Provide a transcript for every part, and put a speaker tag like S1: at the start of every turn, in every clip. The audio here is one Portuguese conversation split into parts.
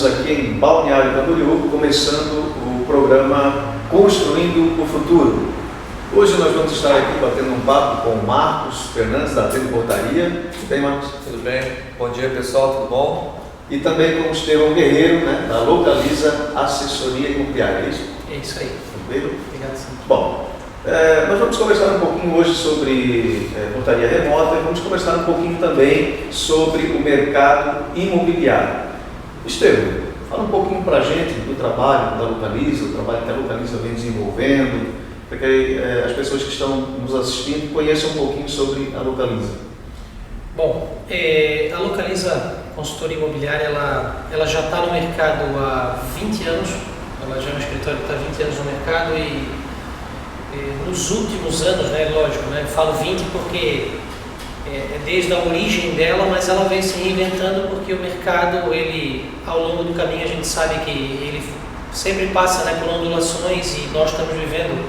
S1: aqui em Balneário Camboriú, começando o programa Construindo o Futuro. Hoje nós vamos estar aqui batendo um papo com o Marcos Fernandes, da Atendo Portaria. Tudo bem, Marcos?
S2: Tudo bem. Bom dia, pessoal. Tudo bom?
S1: E também com o Estevão Guerreiro, da Localiza Assessoria Imobiliária, é isso?
S3: É isso aí.
S1: Tranquilo?
S3: Obrigado, sim.
S1: Bom, nós vamos conversar um pouquinho hoje sobre portaria remota e vamos conversar um pouquinho também sobre o mercado imobiliário. Estevão, fala um pouquinho para a gente do trabalho da Localiza, o trabalho que a Localiza vem desenvolvendo, para que as pessoas que estão nos assistindo conheçam um pouquinho sobre a Localiza.
S3: Bom, a Localiza Consultoria Imobiliária, ela já está no mercado há 20 anos, ela já é um escritório que está há 20 anos no mercado e nos últimos anos, lógico, eu falo 20 porque é desde a origem dela, mas ela vem se reinventando porque o mercado, ele, ao longo do caminho, a gente sabe que ele sempre passa por ondulações e nós estamos vivendo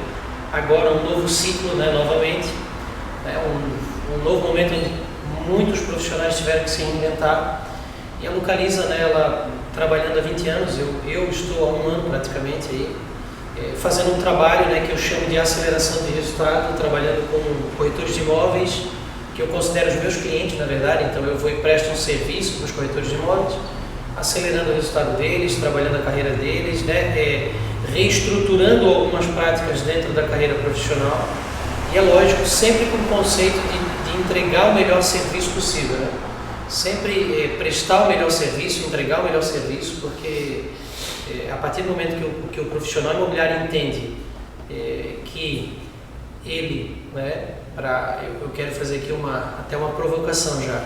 S3: agora um novo ciclo, novamente, um novo momento onde muitos profissionais tiveram que se reinventar e a Localiza, ela trabalhando há 20 anos, eu estou há um ano praticamente aí, fazendo um trabalho que eu chamo de aceleração de resultado, trabalhando com corretores de imóveis, que eu considero os meus clientes, na verdade, então eu vou e presto um serviço para os corretores de imóveis, acelerando o resultado deles, trabalhando a carreira deles, reestruturando algumas práticas dentro da carreira profissional e é lógico, sempre com o conceito de entregar o melhor serviço possível, sempre prestar o melhor serviço, entregar o melhor serviço, porque a partir do momento que o profissional imobiliário entende que ele, eu quero fazer aqui até uma provocação já,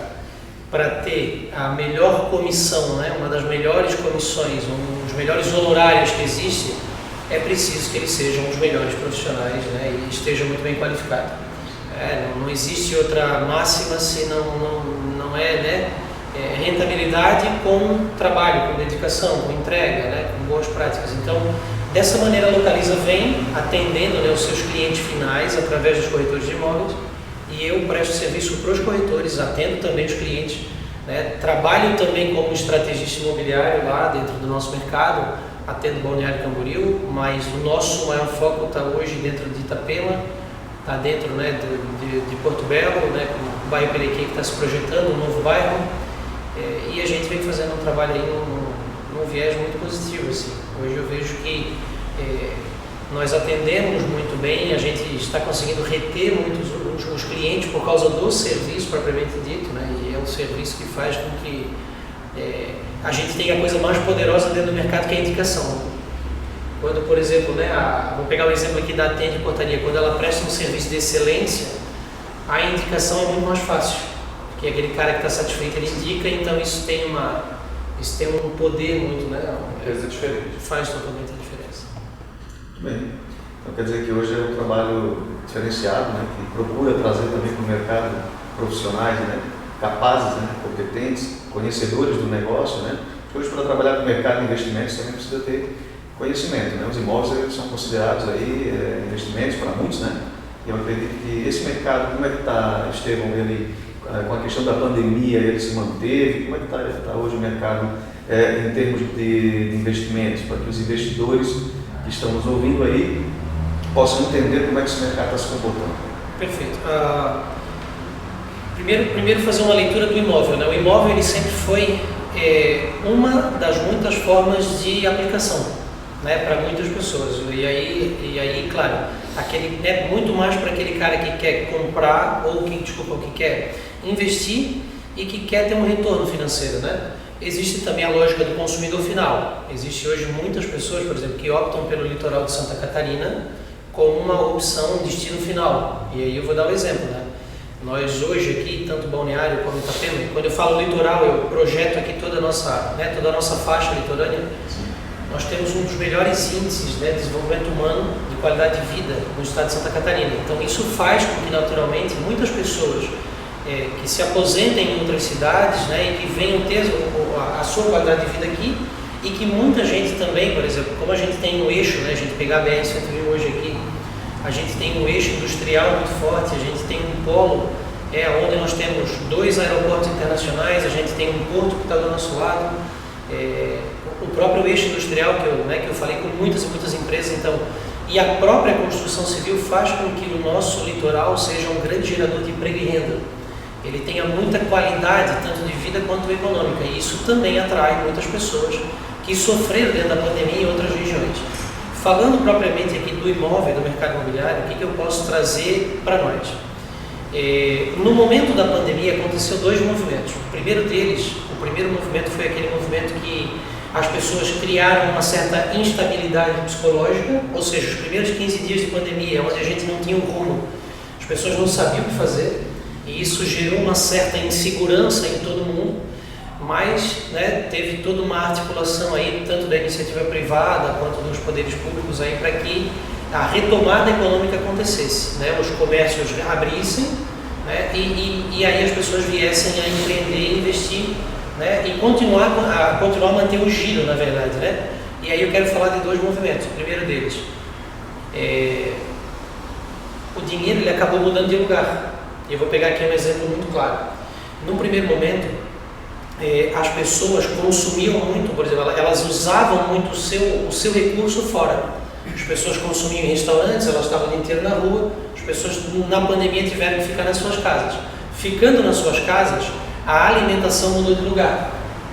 S3: para ter a melhor comissão, uma das melhores comissões, um dos melhores honorários que existe, é preciso que eles sejam os melhores profissionais e estejam muito bem qualificados. Não existe outra máxima se não é rentabilidade com trabalho, com dedicação, com entrega, com boas práticas. Então, dessa maneira a Localiza vem atendendo os seus clientes finais através dos corretores de imóveis e eu presto serviço para os corretores, atendo também os clientes, trabalho também como estrategista imobiliário lá dentro do nosso mercado, atendo Balneário Camboriú, mas o nosso maior foco está hoje dentro de Itapema, está dentro de Porto Belo, com o bairro Perequim que está se projetando, um novo bairro, e a gente vem fazendo um trabalho aí num viés muito positivo. Assim. Hoje eu vejo que nós atendemos muito bem, a gente está conseguindo reter muitos os clientes por causa do serviço propriamente dito, e é um serviço que faz com que a gente tenha a coisa mais poderosa dentro do mercado, que é a indicação. Quando, por exemplo, vou pegar o exemplo aqui da Atende Portaria, quando ela presta um serviço de excelência, a indicação é muito mais fácil, porque aquele cara que está satisfeito, ele indica, então isso tem um poder muito,
S2: Coisa diferente.
S3: Faz totalmente a diferença.
S1: Muito bem. Então quer dizer que hoje é um trabalho diferenciado, que procura trazer também para o mercado profissionais, capazes, competentes, conhecedores do negócio, Hoje, para trabalhar com o mercado de investimentos, também precisa ter conhecimento, Os imóveis são considerados aí investimentos para muitos, E eu acredito que esse mercado, como é que está, Estevão, ele, com a questão da pandemia, ele se manteve? Como é que está hoje o mercado em termos de investimentos, para que os investidores que estão nos ouvindo aí possam entender como é que esse mercado está se comportando?
S3: Perfeito. Primeiro fazer uma leitura do imóvel. O imóvel ele sempre foi uma das muitas formas de aplicação, para muitas pessoas. E aí, claro, é muito mais para aquele cara que quer comprar ou que quer investir e que quer ter um retorno financeiro, Existe também a lógica do consumidor final. Existe hoje muitas pessoas, por exemplo, que optam pelo litoral de Santa Catarina como uma opção destino final. E aí eu vou dar um exemplo, Nós hoje aqui, tanto Balneário como Itapema, quando eu falo litoral, eu projeto aqui toda a nossa faixa litorânea. Nós temos um dos melhores índices de desenvolvimento humano, de qualidade de vida no estado de Santa Catarina. Então isso faz com que naturalmente muitas pessoas que se aposentem em outras cidades e que venham ter a sua qualidade de vida aqui e que muita gente também, por exemplo, como a gente tem um eixo, a gente pegar a BR-101 hoje aqui, a gente tem um eixo industrial muito forte, a gente tem um polo onde nós temos 2 aeroportos internacionais, a gente tem um porto que está do nosso lado, o próprio eixo industrial que eu falei com muitas e muitas empresas, então, e a própria construção civil faz com que o nosso litoral seja um grande gerador de emprego e renda. Ele tenha muita qualidade, tanto de vida quanto econômica, e isso também atrai muitas pessoas que sofreram dentro da pandemia em outras regiões. Falando propriamente aqui do imóvel, do mercado imobiliário, o que eu posso trazer para nós? No momento da pandemia aconteceu dois movimentos. O primeiro movimento foi aquele movimento que as pessoas criaram uma certa instabilidade psicológica, ou seja, os primeiros 15 dias de pandemia, onde a gente não tinha um rumo, as pessoas não sabiam o que fazer, e isso gerou uma certa insegurança em todo mundo, mas teve toda uma articulação aí, tanto da iniciativa privada quanto dos poderes públicos aí, para que a retomada econômica acontecesse, os comércios abrissem, e aí as pessoas viessem a empreender, investir, e continuar a manter o giro, na verdade, E aí eu quero falar de dois movimentos. O primeiro deles, o dinheiro ele acabou mudando de lugar. Eu vou pegar aqui um exemplo muito claro. No primeiro momento, as pessoas consumiam muito, por exemplo, elas usavam muito o seu recurso fora. As pessoas consumiam em restaurantes, elas estavam o dia inteiro na rua, as pessoas na pandemia tiveram que ficar nas suas casas. Ficando nas suas casas, a alimentação mudou de lugar.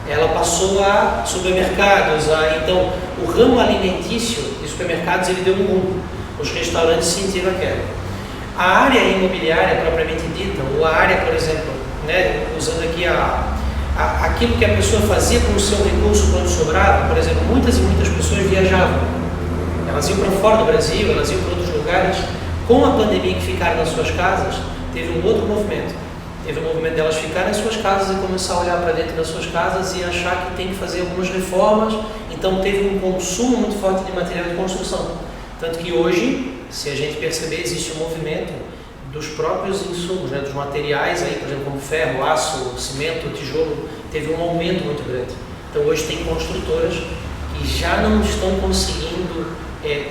S3: Ela passou a supermercados, então o ramo alimentício de supermercados ele deu um rumo. Os restaurantes sentiram a queda. A área imobiliária propriamente dita, ou a área, por exemplo, usando aqui aquilo que a pessoa fazia com o seu recurso quando sobrava, por exemplo, muitas e muitas pessoas viajavam. Elas iam para fora do Brasil, elas iam para outros lugares. Com a pandemia que ficaram nas suas casas, teve um outro movimento. Teve o movimento delas ficarem nas suas casas e começar a olhar para dentro das suas casas e achar que tem que fazer algumas reformas. Então teve um consumo muito forte de material de construção. Tanto que hoje, se a gente perceber, existe um movimento dos próprios insumos, dos materiais, aí, por exemplo, como ferro, aço, cimento, tijolo, teve um aumento muito grande. Então hoje tem construtoras que já não estão conseguindo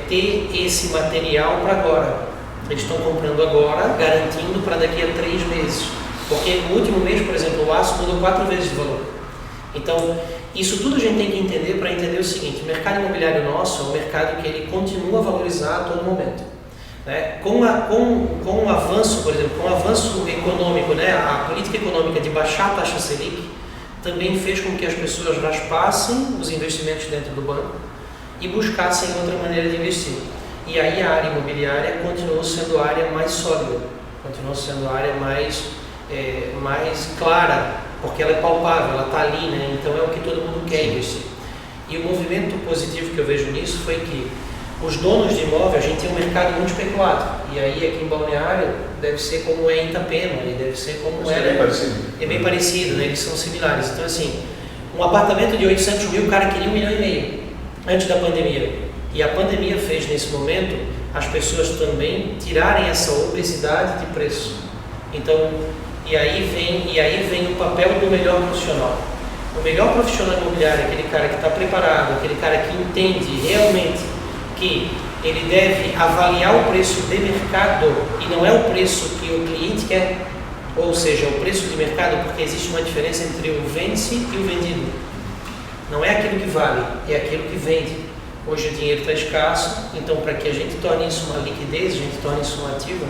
S3: ter esse material para agora. Eles estão comprando agora, garantindo para daqui a 3 meses. Porque no último mês, por exemplo, o aço mudou 4 vezes de valor. Então, isso tudo a gente tem que entender para entender o seguinte: o mercado imobiliário nosso é um mercado que ele continua a valorizar a todo momento. Com o avanço, por exemplo, com o avanço econômico, a política econômica de baixar a taxa Selic também fez com que as pessoas raspassem os investimentos dentro do banco e buscassem outra maneira de investir. E aí a área imobiliária continuou sendo a área mais sólida, continuou sendo a área mais clara, porque ela é palpável, ela está ali, então é o que todo mundo quer investir. E o movimento positivo que eu vejo nisso foi que os donos de imóvel, a gente tem um mercado muito especulado, e aí aqui em Balneário deve ser como é em Itapema, e deve ser como
S1: é bem parecido.
S3: É bem parecido, eles são similares. Então assim, um apartamento de 800 mil, o cara queria 1,5 milhão antes da pandemia. E a pandemia fez nesse momento as pessoas também tirarem essa obesidade de preço. Então, e aí vem o papel do melhor profissional. O melhor profissional imobiliário é aquele cara que está preparado, aquele cara que entende realmente que ele deve avaliar o preço de mercado e não é o preço que o cliente quer, ou seja, o preço de mercado, porque existe uma diferença entre o vende-se e o vendido. Não é aquilo que vale, é aquilo que vende. Hoje o dinheiro está escasso, então para que a gente torne isso uma liquidez, a gente torne isso um ativo,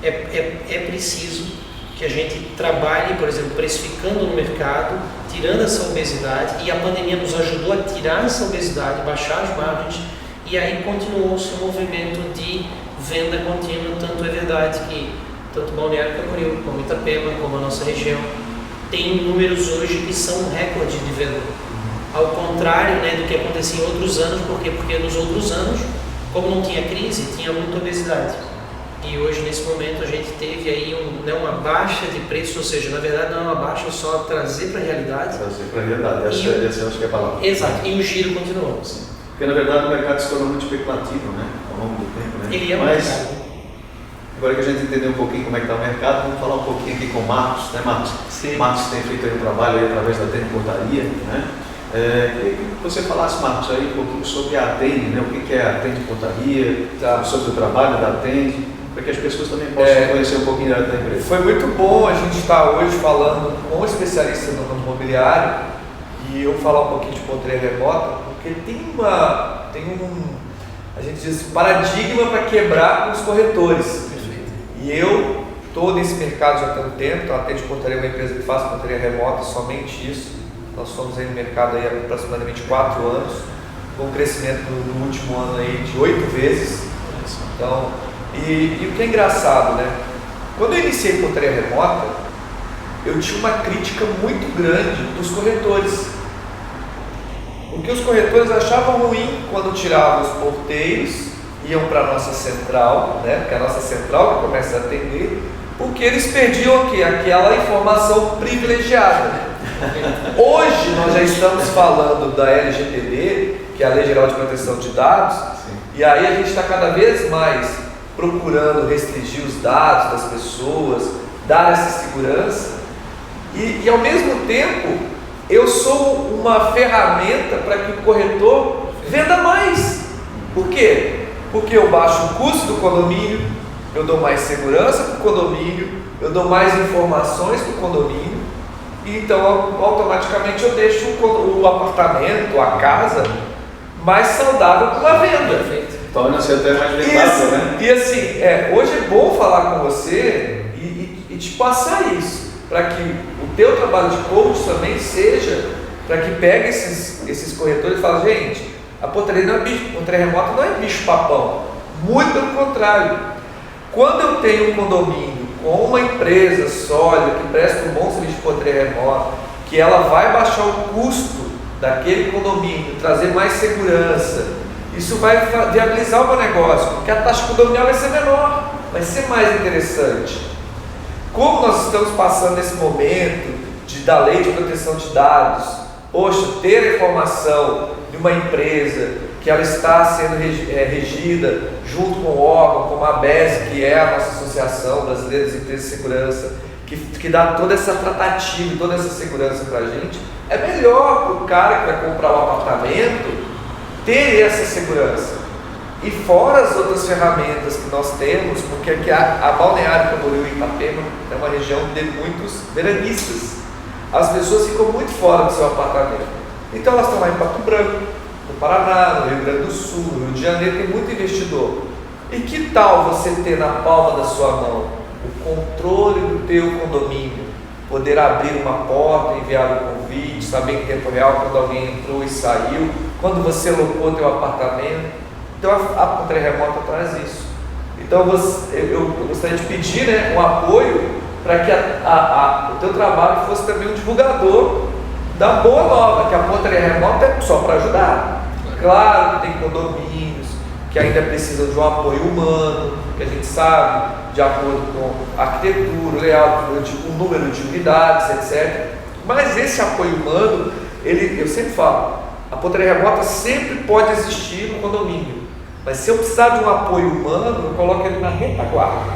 S3: é preciso que a gente trabalhe, por exemplo, precificando no mercado, tirando essa obesidade, e a pandemia nos ajudou a tirar essa obesidade, baixar as margens, e aí continuou-se o movimento de venda contínua. Tanto é verdade que tanto Balneário Camboriú, como Itapema, como a nossa região, tem números hoje que são recordes de venda. Ao contrário do que acontecia em outros anos, porque nos outros anos, como não tinha crise, tinha muita obesidade. E hoje, nesse momento, a gente teve aí uma baixa de preço, ou seja, na verdade não é uma baixa, é só trazer para a realidade.
S1: Trazer para a realidade, essa eu acho que é a palavra.
S3: Exato, e o giro continuou.
S1: Sim. Porque na verdade o mercado se tornou muito especulativo, ao longo do tempo.
S3: Ele é um
S1: Mas,
S3: mercado.
S1: agora que a gente entendeu um pouquinho como é que está o mercado, vamos falar um pouquinho aqui com o Marcos, Marcos?
S3: Sim.
S1: Marcos tem feito aí um trabalho aí através da Atende Portaria, queria que você falasse, Marcos, aí um pouquinho sobre a Atende, o que é a Atende Portaria, sobre o trabalho da Atende, para que as pessoas também possam conhecer um pouquinho da empresa.
S2: Foi muito bom a gente estar hoje falando com especialistas no ramo imobiliário e eu falar um pouquinho de pontaria remota, porque a gente diz, paradigma para quebrar com os corretores.
S3: Perfeito.
S2: E eu estou nesse mercado já há tanto tempo, então a Atende Pontaria é uma empresa que faz pontaria remota, somente isso. Nós somos aí no mercado aí há aproximadamente 4 anos, com um crescimento no último ano aí de 8 vezes. Então, e o que é engraçado, né? Quando eu iniciei pontaria remota, eu tinha uma crítica muito grande dos corretores. Porque os corretores achavam ruim quando tiravam os porteiros, iam para a nossa central, né? Porque é a nossa central que começa a atender, porque eles perdiam aqui aquela informação privilegiada. Hoje nós já estamos falando da LGPD, que é a Lei Geral de Proteção de Dados, sim, e aí a gente está cada vez mais procurando restringir os dados das pessoas, dar essa segurança, e ao mesmo tempo eu sou uma ferramenta para que o corretor venda mais. Por quê? Porque eu baixo o custo do condomínio, eu dou mais segurança para o condomínio, eu dou mais informações para o condomínio, e então automaticamente eu deixo o apartamento, a casa, mais saudável para a venda.
S1: Torna-se até mais vendável, né?
S2: E assim, hoje é bom falar com você e te passar isso, para que o teu trabalho de coach também seja, para que pegue esses corretores e fale, gente, a pontaria não é bicho, pontaria remota não é bicho papão, muito pelo contrário. Quando eu tenho um condomínio com uma empresa sólida, que presta um bom serviço de pontaria remota, que ela vai baixar o custo daquele condomínio, trazer mais segurança, isso vai viabilizar o meu negócio, porque a taxa condominial vai ser menor, vai ser mais interessante. Como nós estamos passando nesse momento da lei de proteção de dados, poxa, ter a informação de uma empresa que ela está sendo regida junto com o órgão, como a ABES, que é a nossa Associação Brasileira das Empresas de Segurança, que dá toda essa tratativa, toda essa segurança para a gente, é melhor para o cara que vai comprar um apartamento ter essa segurança. E fora as outras ferramentas que nós temos, porque aqui a Balneário Camboriú e Itapema é uma região de muitos veranistas. As pessoas ficam muito fora do seu apartamento. Então elas estão lá em Pato Branco, no Paraná, no Rio Grande do Sul, no Rio de Janeiro, tem muito investidor. E que tal você ter na palma da sua mão o controle do teu condomínio, poder abrir uma porta, enviar um convite, saber em tempo real quando alguém entrou e saiu, quando você locou teu apartamento? Então a pontaria remota traz isso. Então eu gostaria de pedir, né, um apoio para que o teu trabalho fosse também um divulgador da boa nova, que a pontaria remota é só para ajudar. Claro que tem condomínios que ainda precisam de um apoio humano, que a gente sabe, de acordo com a arquitetura, layout, o número de unidades, etc. Mas esse apoio humano, eu sempre falo, a pontaria remota sempre pode existir no condomínio. Mas se eu precisar de um apoio humano, eu coloco ele na retaguarda.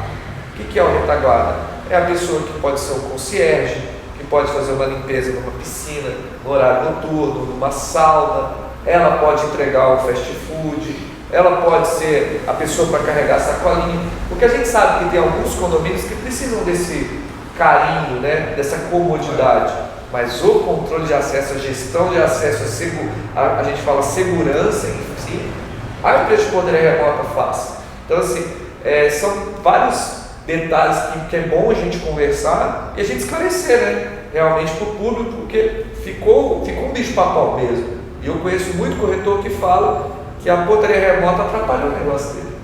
S2: O que é o retaguarda? É a pessoa que pode ser um concierge, que pode fazer uma limpeza numa piscina, no horário noturno, numa sauna, ela pode entregar o fast food, ela pode ser a pessoa para carregar a sacolinha, porque a gente sabe que tem alguns condomínios que precisam desse carinho, né, dessa comodidade, mas o controle de acesso, a gestão de acesso, a gente fala segurança em si, a empresa de pontaria remota faz. Então assim, são vários detalhes que é bom a gente conversar e a gente esclarecer, né, realmente para o público, porque ficou um bicho papão mesmo. E eu conheço muito corretor que fala que a pontaria remota atrapalhou o negócio dele.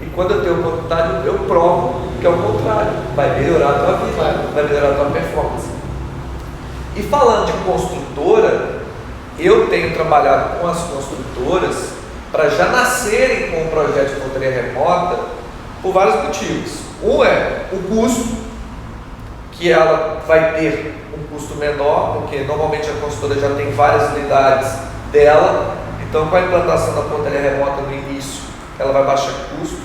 S2: E quando eu tenho oportunidade, eu provo que é o contrário, vai melhorar a tua vida, vai melhorar a tua performance. E falando de construtora, eu tenho trabalhado com as construtoras para já nascerem com o projeto de pontaria remota por vários motivos. Um é o custo, que ela vai ter um custo menor, porque normalmente a construtora já tem várias unidades dela, então com a implantação da pontaria remota no início, ela vai baixar custo.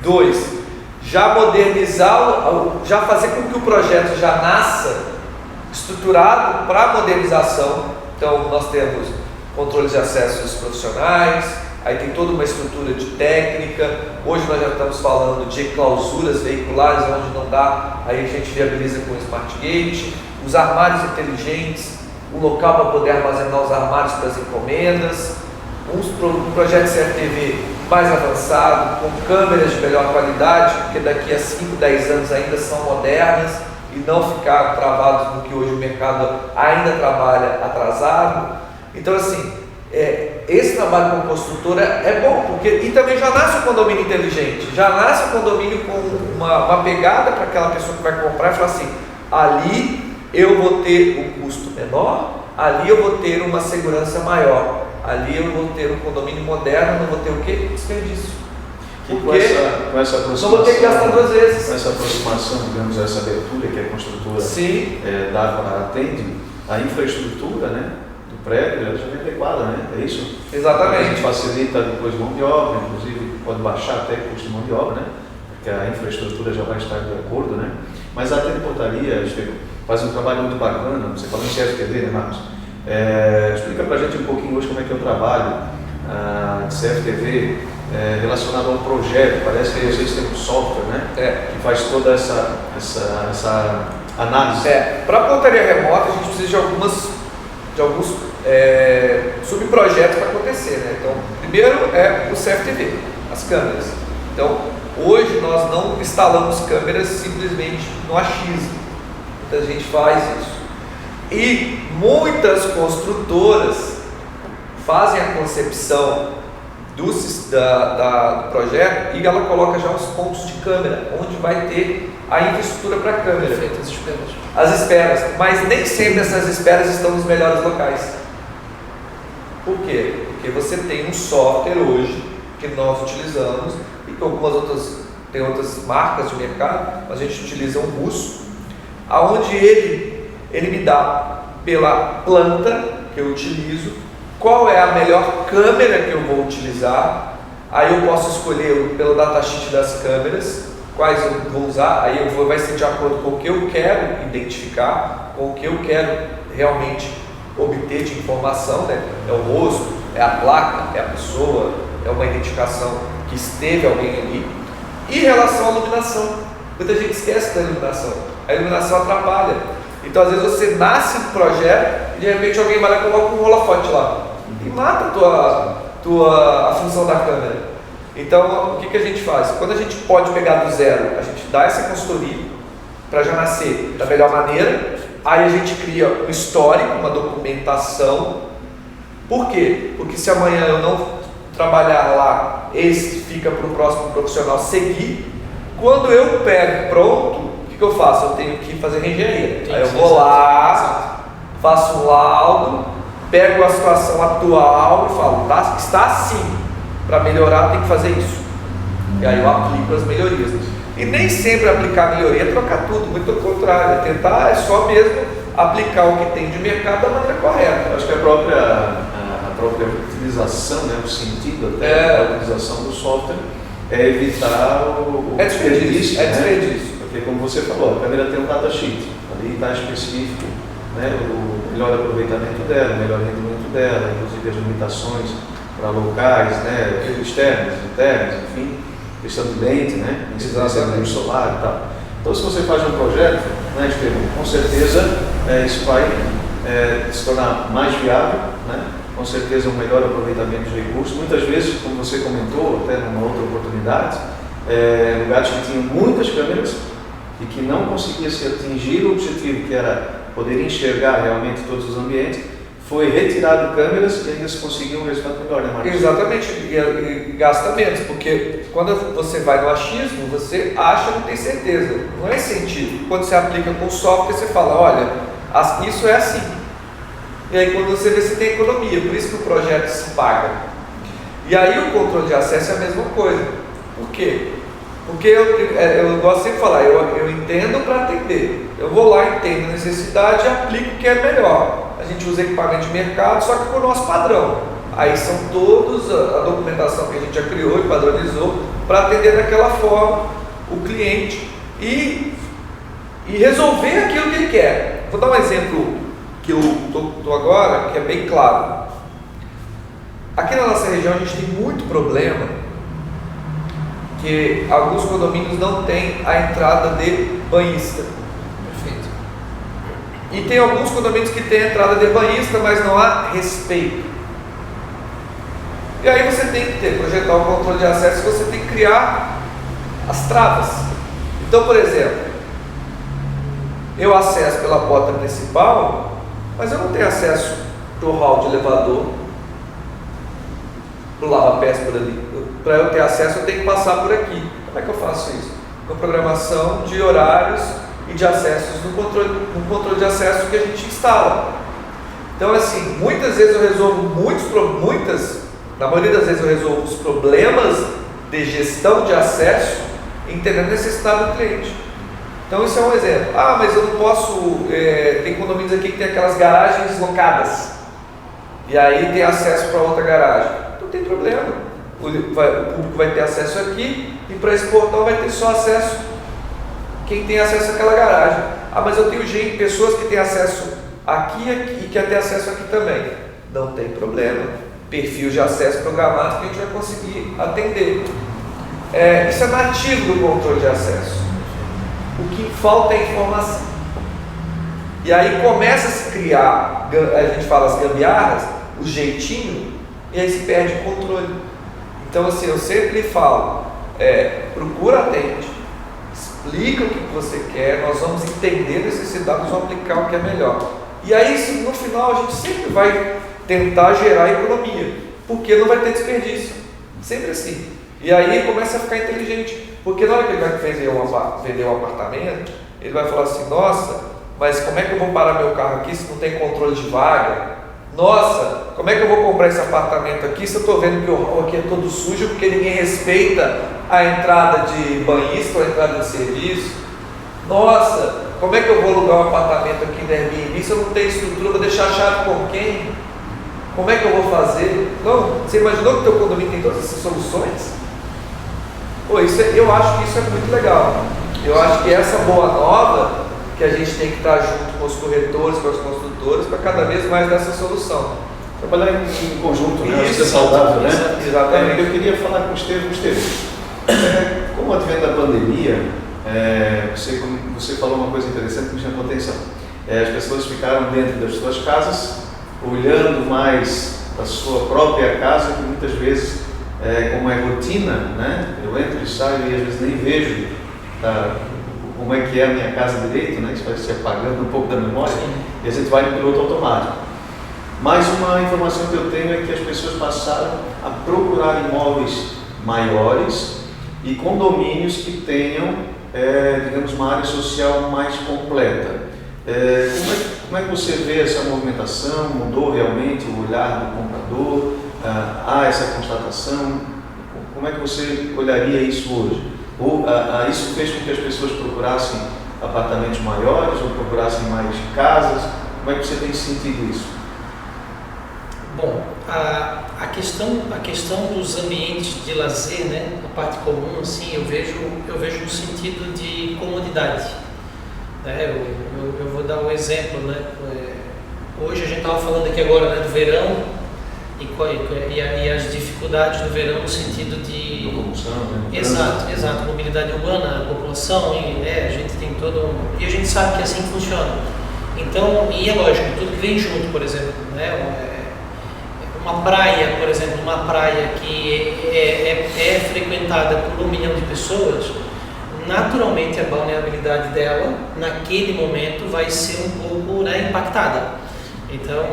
S2: 2, já modernizar, já fazer com que o projeto já nasça estruturado para modernização. Então nós temos controle de acessos profissionais, aí tem toda uma estrutura de técnica. Hoje nós já estamos falando de clausuras veiculares, onde não dá, aí a gente viabiliza com o Smart Gate, os armários inteligentes. um local para poder armazenar os armários para as encomendas, um projeto de CFTV mais avançado, com câmeras de melhor qualidade, porque daqui a 5, 10 anos ainda são modernas, e não ficar travados no que hoje o mercado ainda trabalha atrasado. Então, assim, esse trabalho com construtora é bom, porque e também já nasce um condomínio inteligente, já nasce um condomínio com uma pegada para aquela pessoa que vai comprar e falar assim: ali eu vou ter um custo menor, ali eu vou ter uma segurança maior, ali eu vou ter um condomínio moderno, não vou ter o quê? Desperdício.
S1: Porque com essa aproximação,
S2: não vou ter que gastar 2 vezes.
S1: Com essa aproximação, digamos, essa abertura que a construtora atende, a infraestrutura, né, do prédio, ela já vem adequada, né? É isso?
S2: Exatamente.
S1: A gente facilita depois mão de obra, inclusive pode baixar até o custo de mão de obra, né? Porque a infraestrutura já vai estar de acordo, né? Mas a Portaria faz um trabalho muito bacana. Você falou em CFTV, né, Marcos? Explica pra gente um pouquinho hoje como é que é o trabalho de CFTV relacionado ao projeto. Parece que vocês têm um software, né? Que faz toda essa análise.
S2: Para a pontaria remota, a gente precisa de alguns subprojetos para acontecer, né? Então, primeiro é o CFTV, as câmeras. Então, hoje nós não instalamos câmeras simplesmente no achismo. Muita gente faz isso. E muitas construtoras fazem a concepção do projeto e ela coloca já os pontos de câmera, onde vai ter a infraestrutura para a câmera. As esperas, mas nem sempre essas esperas estão nos melhores locais. Por quê? Porque você tem um software hoje que nós utilizamos e que tem outras marcas de mercado, mas a gente utiliza um russo, aonde ele me dá pela planta que eu utilizo qual é a melhor câmera que eu vou utilizar. Aí eu posso escolher pelo datasheet das câmeras quais eu vou usar, aí vai ser de acordo com o que eu quero identificar, com o que eu quero realmente obter de informação, né? É o rosto, é a placa, é a pessoa, é uma identificação que esteve alguém ali. E em relação à iluminação, muita gente esquece da iluminação. A iluminação atrapalha. Então às vezes você nasce no projeto e de repente alguém vai lá e coloca um holofote lá e mata a função da câmera. Então o que a gente faz? Quando a gente pode pegar do zero, a gente dá essa consultoria para já nascer da melhor maneira. Aí a gente cria um histórico, uma documentação. Por quê? Porque se amanhã eu não trabalhar lá, esse fica para o próximo profissional seguir. Quando eu pego pronto, o que eu faço? Eu tenho que fazer reengenharia. Aí eu vou lá, faço um laudo, pego a situação atual e falo, está assim, para melhorar tem que fazer isso. E aí eu aplico as melhorias. E nem sempre aplicar melhoria é trocar tudo, muito pelo contrário, tentar só mesmo aplicar o que tem de mercado da maneira correta.
S1: Eu acho que a própria utilização, né, o sentido até da utilização do software é evitar o
S2: desperdício.
S1: Porque como você falou, a câmera tem um datasheet, ali está específico, né, o melhor aproveitamento dela, o melhor rendimento dela, inclusive as limitações para locais, né, externos, internos, enfim, questão de lente, né, incidência de luz solar e tal. Então se você faz um projeto, né, Estevam, com certeza isso vai se tornar mais viável, né, com certeza um melhor aproveitamento de recursos. Muitas vezes, como você comentou, até numa outra oportunidade, lugares que tinham muitas câmeras e que não conseguia se atingir o objetivo, que era poder enxergar realmente todos os ambientes, foi retirado câmeras e ainda se conseguiu um resultado melhor, né, Marcos?
S2: Exatamente, e gasta menos, porque quando você vai no achismo, você acha, não tem certeza, não é científico. Quando você aplica com software, você fala, olha, isso é assim. E aí quando você vê, você tem economia, por isso que o projeto se paga. E aí o controle de acesso é a mesma coisa. Por quê? Porque eu gosto sempre de falar, eu entendo para atender. Eu vou lá, entendo a necessidade e aplico o que é melhor. A gente usa equipamento de mercado, só que com o nosso padrão. Aí são todos a documentação que a gente já criou e padronizou para atender daquela forma o cliente e resolver aquilo que ele quer. Vou dar um exemplo que eu estou agora, que é bem claro. Aqui na nossa região a gente tem muito problema que alguns condomínios não têm a entrada de banhista.
S3: Perfeito.
S2: E tem alguns condomínios que tem a entrada de banhista, mas não há respeito. E aí você tem que projetar o controle de acesso, você tem que criar as travas. Então, por exemplo, eu acesso pela porta principal, mas eu não tenho acesso para o hall de elevador, para o lava-pés por ali. Para eu ter acesso, eu tenho que passar por aqui. Como é que eu faço isso? Com próxima de horários e de acessos no controle de acesso que a gente instala. Então, assim, muitas vezes eu resolvo na maioria das vezes eu resolvo os problemas de gestão de acesso entendendo a necessidade do cliente. Então, isso é um exemplo. Ah, mas eu não posso, tem condomínios aqui que tem aquelas garagens locadas e aí tem acesso para outra garagem. Não tem problema. O público vai ter acesso aqui e para esse portão vai ter só acesso quem tem acesso àquela garagem. Ah, mas eu tenho pessoas que têm acesso aqui e quer ter acesso aqui também. Não tem problema. Perfil de acesso programado que a gente vai conseguir atender. Isso é nativo do controle de acesso. O que falta é informação. E aí começa a se criar, a gente fala as gambiarras, o jeitinho, e aí se perde o controle. Então, assim, eu sempre falo, procura atende, explica o que você quer, nós vamos entender a necessidade, nós vamos aplicar o que é melhor. E aí, no final, a gente sempre vai tentar gerar economia, porque não vai ter desperdício, sempre assim. E aí começa a ficar inteligente, porque na hora que ele vai vender um apartamento, ele vai falar assim, nossa, mas como é que eu vou parar meu carro aqui se não tem controle de vaga? Nossa, como é que eu vou comprar esse apartamento aqui se eu estou vendo que o hall aqui é todo sujo porque ninguém respeita a entrada de banhista ou a entrada de serviço? Nossa, como é que eu vou alugar um apartamento aqui na Airbnb se eu não tenho estrutura, vou deixar a chave com quem? Como é que eu vou fazer? Não, você imaginou que o teu condomínio tem todas essas soluções? Pô, eu acho que isso é muito legal. Eu acho que essa boa nova que a gente tem que estar junto com os corretores, com as construtoras, para cada vez mais dar essa solução.
S1: Trabalhar em conjunto, né?
S2: Isso
S1: é saudável, né?
S2: Exatamente.
S1: Eu queria falar com o Estevam. Com o advento da pandemia, você falou uma coisa interessante que me chamou a atenção. As pessoas ficaram dentro das suas casas, olhando mais a sua própria casa, que muitas vezes, como é rotina, né? Eu entro e saio e às vezes nem vejo como é que é a minha casa direito, né? Isso vai se apagando um pouco da memória. Sim. E a gente vai no piloto automático. Mas uma informação que eu tenho é que as pessoas passaram a procurar imóveis maiores e condomínios que tenham, digamos, uma área social mais completa. Como é que você vê essa movimentação? Mudou realmente o olhar do comprador? Há essa constatação? Como é que você olharia isso hoje? Ou isso fez com que as pessoas procurassem apartamentos maiores ou procurassem mais casas? Como é que você tem sentido isso?
S3: Bom, a questão dos ambientes de lazer, né, a parte comum, assim, eu vejo no sentido de comodidade. Eu vou dar um exemplo, né? Hoje a gente estava falando aqui agora, né, do verão e as dificuldades do verão no sentido de
S1: locomoção, né?
S3: Exato, mobilidade urbana, população, a gente tem e a gente sabe que assim funciona. Então, e é lógico, tudo que vem junto, por exemplo, né? Uma praia, por exemplo, uma praia que é frequentada por 1 milhão de pessoas, naturalmente a balneabilidade dela, naquele momento, vai ser um pouco, né, impactada. Então,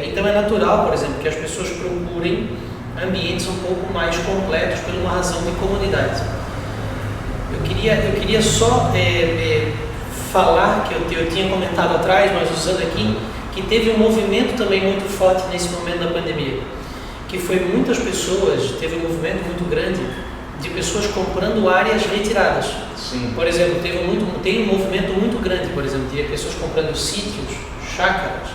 S3: então é natural, por exemplo, que as pessoas procurem ambientes um pouco mais completos por uma razão de comodidade. Eu queria só falar que eu tinha comentado atrás, mas usando aqui, que teve um movimento também muito forte nesse momento da pandemia, que foi teve um movimento muito grande de pessoas comprando áreas retiradas.
S1: Sim.
S3: Por exemplo, tem um movimento muito grande, por exemplo, de pessoas comprando sítios, chácaras.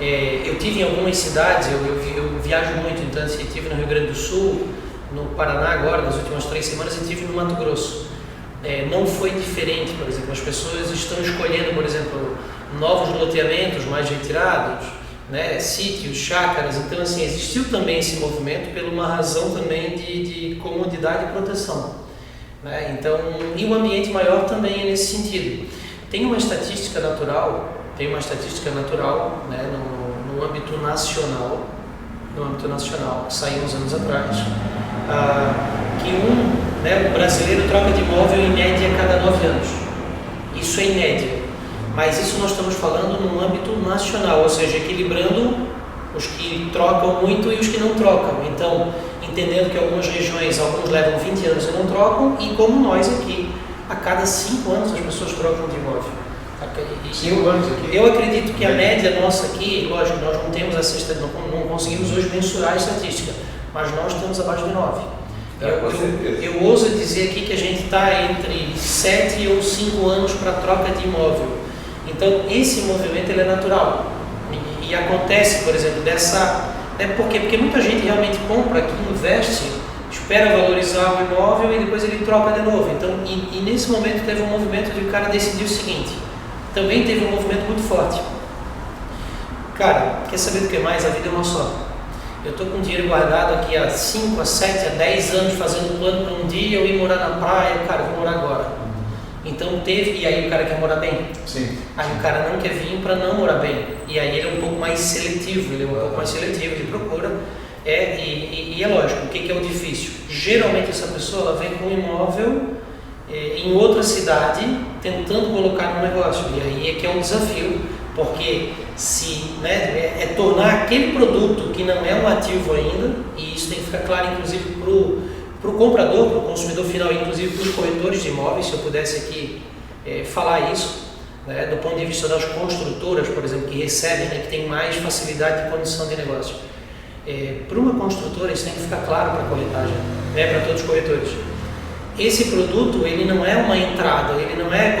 S3: Eu tive em algumas cidades, eu viajo muito, então eu estive no Rio Grande do Sul, no Paraná agora, nas últimas 3 semanas, e estive no Mato Grosso. Não foi diferente, por exemplo, as pessoas estão escolhendo, por exemplo, novos loteamentos mais retirados, né, sítios, chácaras. Então, assim, existiu também esse movimento por uma razão também de comodidade e proteção, né? Então, e o ambiente maior também é nesse sentido. Tem uma estatística natural, tem uma estatística natural, né, no âmbito nacional, que saiu uns anos atrás, que o brasileiro troca de imóvel em média a cada 9 anos. Isso é em média. Mas isso nós estamos falando no âmbito nacional, ou seja, equilibrando os que trocam muito e os que não trocam. Então, entendendo que algumas regiões, alguns levam 20 anos e não trocam, e como nós aqui, a cada 5 anos as pessoas trocam de imóvel.
S1: 5 anos aqui?
S3: Eu acredito que a média nossa aqui, lógico, nós não temos essa estatística, não conseguimos hoje mensurar a estatística, mas nós estamos abaixo de 9. Eu ouso dizer aqui que a gente está entre 7 ou 5 anos para troca de imóvel. Então, esse movimento ele é natural. E acontece, por exemplo, porque muita gente realmente compra aqui, investe, espera valorizar o imóvel e depois ele troca de novo. Então, e nesse momento teve um movimento de o cara decidir o seguinte, também teve um movimento muito forte. Cara, quer saber do que mais? A vida é uma só. Eu estou com dinheiro guardado aqui há 5, a 7, a 10 anos fazendo plano para um dia eu ir morar na praia, cara, vou morar agora. Então e aí o cara quer morar bem.
S1: Sim.
S3: Aí o cara não quer vir para não morar bem. E aí ele é um pouco mais seletivo, ele procura. E é lógico, o que é o difícil? Geralmente essa pessoa ela vem com um imóvel em outra cidade, tentando colocar no negócio. E aí é que é um desafio, porque é tornar aquele produto que não é um ativo ainda, e isso tem que ficar claro, inclusive, para o comprador, para o consumidor final, inclusive para os corretores de imóveis, se eu pudesse aqui falar isso, né, do ponto de vista das construtoras, por exemplo, que recebem, que tem mais facilidade de condição de negócio. Para uma construtora, isso tem que ficar claro para a corretagem, para todos os corretores. Esse produto, ele não é uma entrada, ele não é,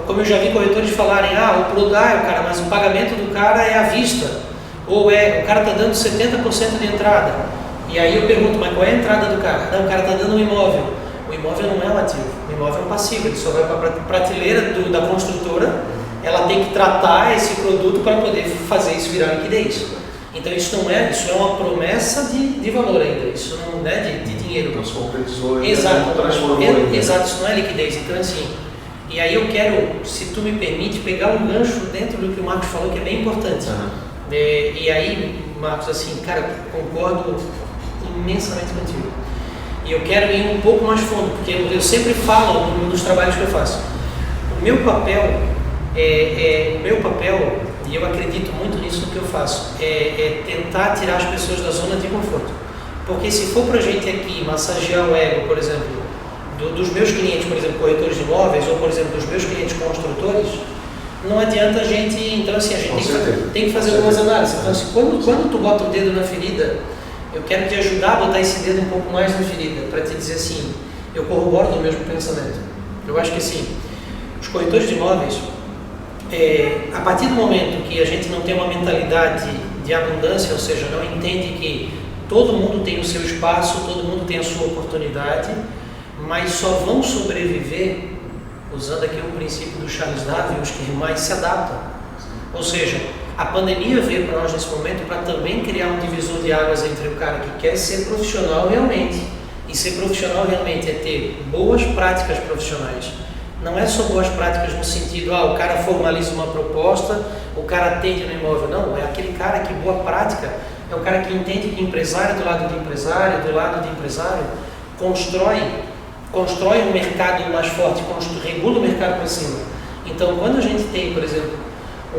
S3: como eu já vi corretores falarem, cara, mas o pagamento do cara é à vista, ou o cara está dando 70% de entrada. E aí eu pergunto, mas qual é a entrada do cara? Não, o cara está dando um imóvel. O imóvel não é um ativo, o imóvel é um passivo, ele só vai para a prateleira da construtora, ela tem que tratar esse produto para poder fazer isso virar liquidez. Então isso é uma promessa de valor ainda, isso não é de dinheiro.
S1: Então se concretizou,
S3: exato,
S1: transformou.
S3: Exato, isso não é liquidez. Então assim, e aí eu quero, se tu me permite, pegar um gancho dentro do que o Marcos falou, que é bem importante. E aí, Marcos, assim, cara, concordo imensamente contigo. E eu quero ir um pouco mais fundo, porque eu sempre falo nos trabalhos que eu faço. O meu papel, e eu acredito muito nisso no que eu faço, é tentar tirar as pessoas da zona de conforto. Porque se for pra gente aqui massagear o ego, por exemplo, dos meus clientes, por exemplo, corretores de imóveis, ou por exemplo, dos meus clientes construtores, não adianta a gente, então assim, a gente tem que fazer algumas análises. Então assim, quando tu bota o dedo na ferida, eu quero te ajudar a botar esse dedo um pouco mais na ferida, para te dizer assim, eu corroboro do mesmo pensamento. Eu acho que assim, os corretores de imóveis, a partir do momento que a gente não tem uma mentalidade de abundância, ou seja, não entende que todo mundo tem o seu espaço, todo mundo tem a sua oportunidade, mas só vão sobreviver, usando aqui o princípio do Charles Darwin, os que mais se adaptam. Ou seja, a pandemia veio para nós nesse momento para também criar um divisor de águas entre o cara que quer ser profissional realmente, e ser profissional realmente é ter boas práticas profissionais. Não é só boas práticas no sentido, o cara formaliza uma proposta, o cara atende no imóvel. Não, é aquele cara que boa prática, é o cara que entende que empresário do lado de empresário, constrói um mercado mais forte, regula o mercado para cima. Então, quando a gente tem, por exemplo,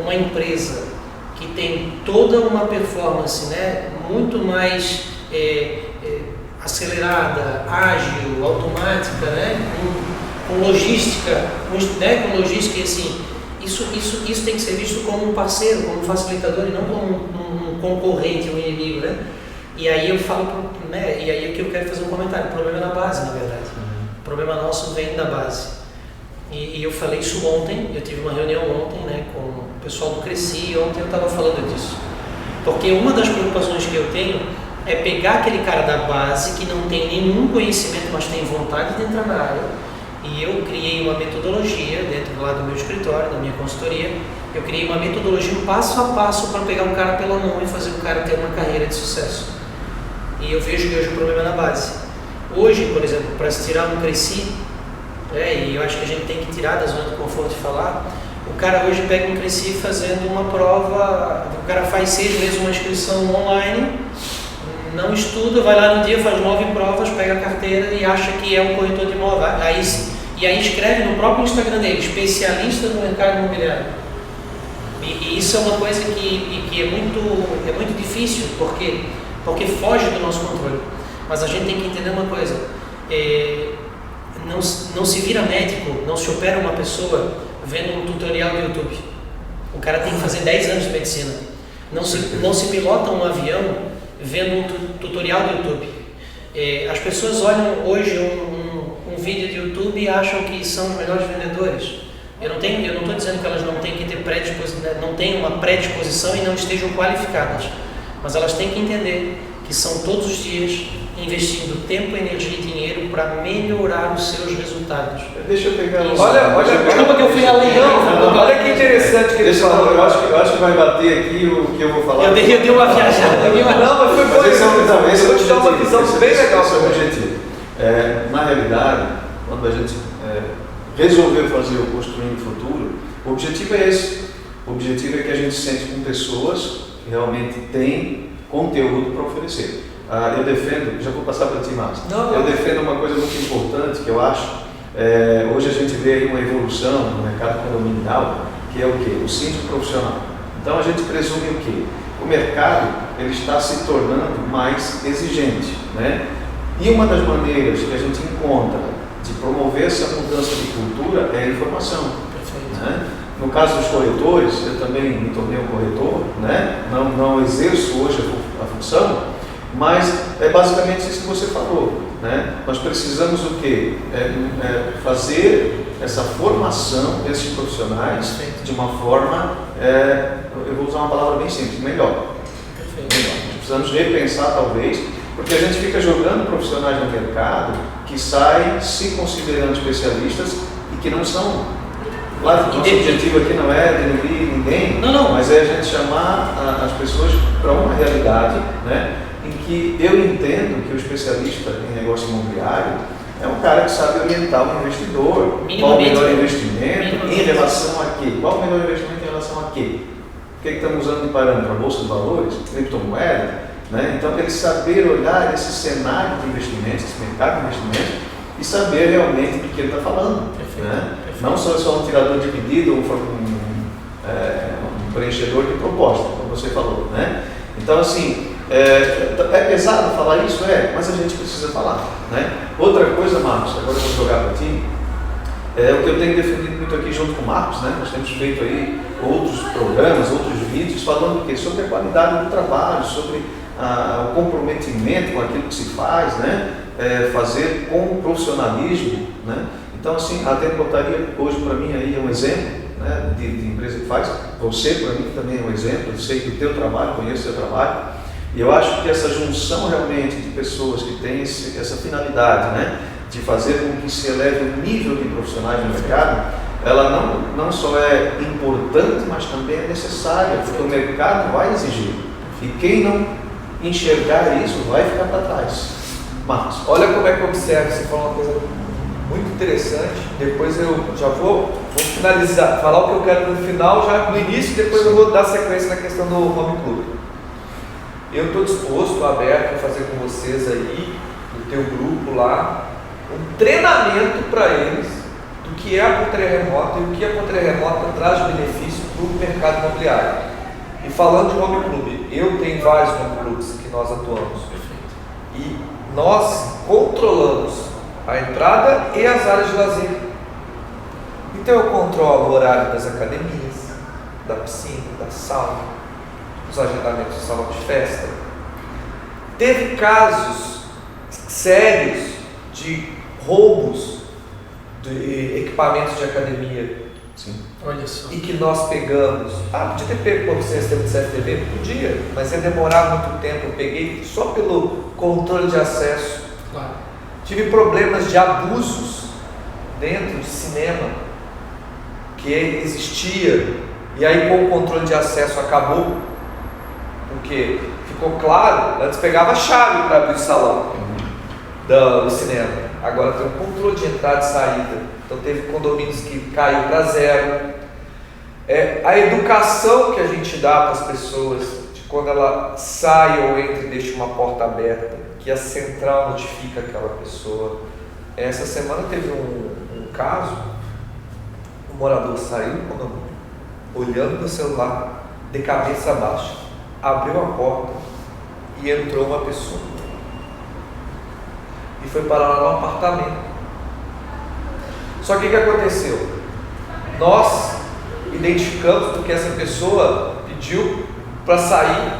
S3: uma empresa que tem toda uma performance, né, muito mais acelerada, ágil, automática, né, com logística, e assim, isso tem que ser visto como um parceiro, como um facilitador e não como um concorrente, um inimigo, né? E aí eu falo, né, e aí é que eu quero fazer um comentário, o problema é na base, na verdade. O problema nosso vem da base. E eu falei isso ontem, eu tive uma reunião ontem, né, com o pessoal do Cresci, e ontem eu estava falando disso. Porque uma das preocupações que eu tenho é pegar aquele cara da base que não tem nenhum conhecimento, mas tem vontade de entrar na área. E eu criei uma metodologia dentro lá do meu escritório, da minha consultoria. Eu criei uma metodologia, um passo a passo, para pegar um cara pela mão e fazer o cara ter uma carreira de sucesso. E eu vejo que hoje o problema é na base. Hoje, por exemplo, para se tirar um Cresci, e eu acho que a gente tem que tirar da zona de conforto e falar, O cara hoje pega um Cresci fazendo uma prova, o cara faz 6 vezes uma inscrição online, não estuda, vai lá no dia, faz 9 provas, pega a carteira e acha que é um corretor de imóvel. E aí escreve no próprio Instagram dele, especialista no mercado imobiliário. E isso é uma coisa que é muito difícil, porque foge do nosso controle. Mas a gente tem que entender uma coisa, não se vira médico, não se opera uma pessoa vendo um tutorial do YouTube. O cara tem que fazer 10 anos de medicina. Não se pilota um avião vendo um tutorial do YouTube. As pessoas olham hoje um vídeo do YouTube e acham que são os melhores vendedores. Eu não estou dizendo que elas não têm que ter não têm uma predisposição e não estejam qualificadas, mas elas têm que entender que são todos os dias investindo tempo, energia e dinheiro para melhorar os seus resultados.
S1: Deixa eu pegar...
S3: Desculpa que eu fui além.
S2: Olha que interessante que ele falou.
S1: Eu acho que vai bater aqui o que eu vou falar.
S3: Eu dei uma viajada.
S2: Não, mas foi bom.
S1: Eu
S2: vou te dar uma visão bem legal.
S1: Esse é o objetivo. Na realidade, quando a gente resolveu fazer o Construindo o Futuro, o objetivo é esse. O objetivo é que a gente sente com pessoas que realmente têm conteúdo para oferecer. Eu defendo, já vou passar para ti, Márcio. Eu defendo uma coisa muito importante que eu acho, hoje a gente vê aí uma evolução no mercado condominial, que é o quê? O síndico profissional. Então a gente presume o quê? O mercado ele está se tornando mais exigente, né? E uma das maneiras que a gente encontra de promover essa mudança de cultura é a informação. Né? No caso dos corretores, eu também me tornei um corretor, né? Não exerço hoje a função, mas é basicamente isso que você falou, né? Nós precisamos o quê? Fazer essa formação desses profissionais de uma forma, eu vou usar uma palavra bem simples, melhor. Nós precisamos repensar talvez, porque a gente fica jogando profissionais no mercado que saem se considerando especialistas e que não são. Claro que o nosso objetivo aqui não é denegrir ninguém, mas é a gente chamar as pessoas para uma realidade, né? Em que eu entendo que o especialista em negócio imobiliário é um cara que sabe orientar o investidor, qual o melhor investimento em relação a quê? Qual o melhor investimento em relação a quê? O que estamos usando de parâmetro? A bolsa de valores, criptomoeda, né? Então, ele saber olhar esse cenário de investimentos, esse mercado de investimentos e saber realmente do que ele está falando. Né? Não só um tirador de pedido ou um preenchedor de proposta, como você falou. Né? Então, assim, é pesado falar isso? Mas a gente precisa falar. Né? Outra coisa, Marcos, agora eu vou jogar para ti, o que eu tenho defendido muito aqui junto com o Marcos, né? Nós temos feito aí outros programas, outros vídeos falando sobre a qualidade do trabalho, sobre o comprometimento com aquilo que se faz, né? Fazer com profissionalismo. Né? Então, assim, a Temportaria hoje para mim aí é um exemplo, né, de empresa que faz. Você para mim também é um exemplo, eu sei do teu trabalho, conheço o teu trabalho. E eu acho que essa junção realmente de pessoas que têm essa finalidade, né, de fazer com que se eleve o nível de profissionais no mercado, ela não só é importante, mas também é necessária, porque o mercado vai exigir. E quem não enxergar isso vai ficar para trás. Marcos.
S2: Olha como é que eu observo, você falou uma coisa muito interessante, depois eu já vou finalizar, falar o que eu quero no final, já no início, depois eu vou dar sequência na questão do Home Club. Eu estou disposto, aberto a fazer com vocês aí, no teu grupo lá, um treinamento para eles do que é a portaria remota e o que a portaria remota traz de benefício para o mercado imobiliário. E falando de Home Club, eu tenho vários Home Clubs que nós atuamos. E nós controlamos a entrada e as áreas de lazer. Então eu controlo o horário das academias, da piscina, da sauna, os agendamentos do salão de festa. Teve casos sérios de roubos de equipamentos de academia.
S1: Sim.
S3: Olha só.
S2: E que nós pegamos. Podia ter pego para o sistema de CFTV? Podia, mas ia demorar muito tempo. Eu peguei só pelo controle de acesso.
S3: Claro.
S2: Tive problemas de abusos dentro de cinema que existia, e aí com o controle de acesso acabou, porque ficou claro, antes pegava a chave para abrir o salão do cinema, agora tem um controle de entrada e saída. Então teve condomínios que caiu para zero. A educação que a gente dá para as pessoas, de quando ela sai ou entra e deixa uma porta aberta, que a central notifica aquela pessoa. Essa semana teve um caso, um morador saiu do condomínio, olhando no celular, de cabeça baixa, abriu a porta e entrou uma pessoa. E foi parar lá no apartamento. Só que o que aconteceu? Nós identificamos porque essa pessoa pediu para sair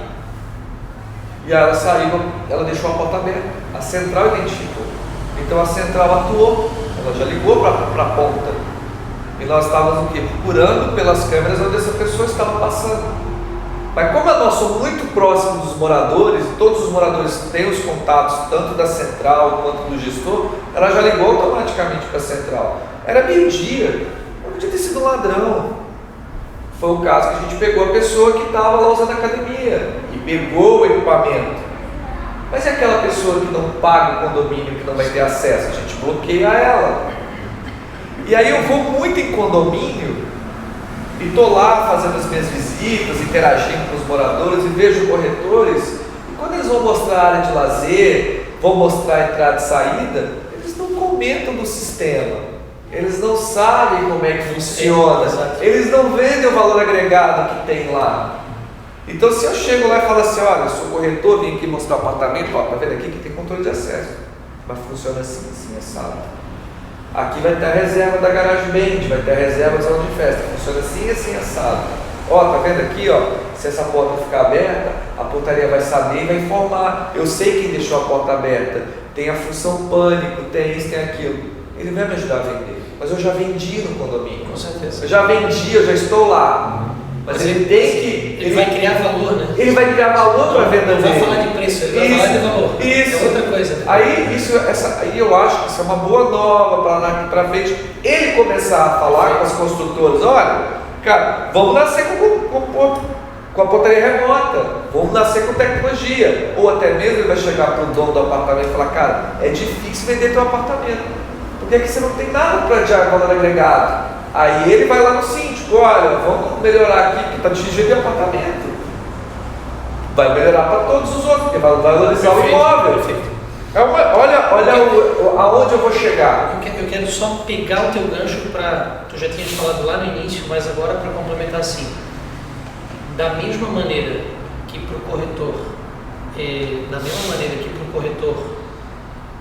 S2: e ela saiu, ela deixou a porta aberta. A central identificou. Então a central atuou, ela já ligou para a ponta. E nós estávamos o quê? Procurando pelas câmeras onde essa pessoa estava passando. Mas como nós somos muito próximos dos moradores, todos os moradores têm os contatos, tanto da central quanto do gestor, ela já ligou automaticamente para a central. Era meio-dia, não podia ter sido um ladrão. Foi o caso que a gente pegou a pessoa que estava lá usando a academia e pegou o equipamento. Mas e aquela pessoa que não paga o condomínio, que não vai ter acesso? A gente bloqueia ela. E aí eu vou muito em condomínio e estou lá fazendo as minhas visitas, interagindo com os moradores e vejo corretores, e quando eles vão mostrar a área de lazer, vão mostrar a entrada e saída, eles não comentam do sistema, eles não sabem como é que funciona, eles não vendem o valor agregado que tem lá. Então se eu chego lá e falo assim, olha, eu sou corretor, vim aqui mostrar o apartamento, ó, tá vendo aqui que tem controle de acesso, mas funciona assim, assado. Aqui vai ter a reserva da garagem band, vai ter a reserva da zona de festa, funciona assim, assim, assado. Ó, tá vendo aqui, ó, se essa porta ficar aberta, a portaria vai saber e vai informar. Eu sei quem deixou a porta aberta, tem a função pânico, tem isso, tem aquilo. Ele vai me ajudar a vender, mas eu já vendi no condomínio.
S3: Com certeza.
S2: Eu já vendi, eu já estou lá. Mas ele tem que...
S3: Ele vai criar valor, né?
S2: Ele vai criar valor para a venda dele.
S3: Não vai falar de preço, ele vai falar de valor.
S2: Isso.
S3: É outra coisa.
S2: Aí eu acho que isso é uma boa nova para frente. Ele começar a falar com as construtoras, olha, cara, vamos nascer com a portaria remota, vamos nascer com tecnologia. Ou até mesmo ele vai chegar para o dono do apartamento e falar, cara, é difícil vender teu apartamento, porque aqui você não tem nada para adiar valor agregado. Aí ele vai lá no síndico, olha, vamos melhorar aqui, porque está difícil de apartamento. Vai melhorar para todos os outros, porque vai valorizar o imóvel.
S3: Perfeito.
S2: Olha aonde eu vou chegar.
S3: Eu quero só pegar o teu gancho para... Tu já tinhas falado lá no início, mas agora para complementar assim. Da mesma maneira que para o corretor,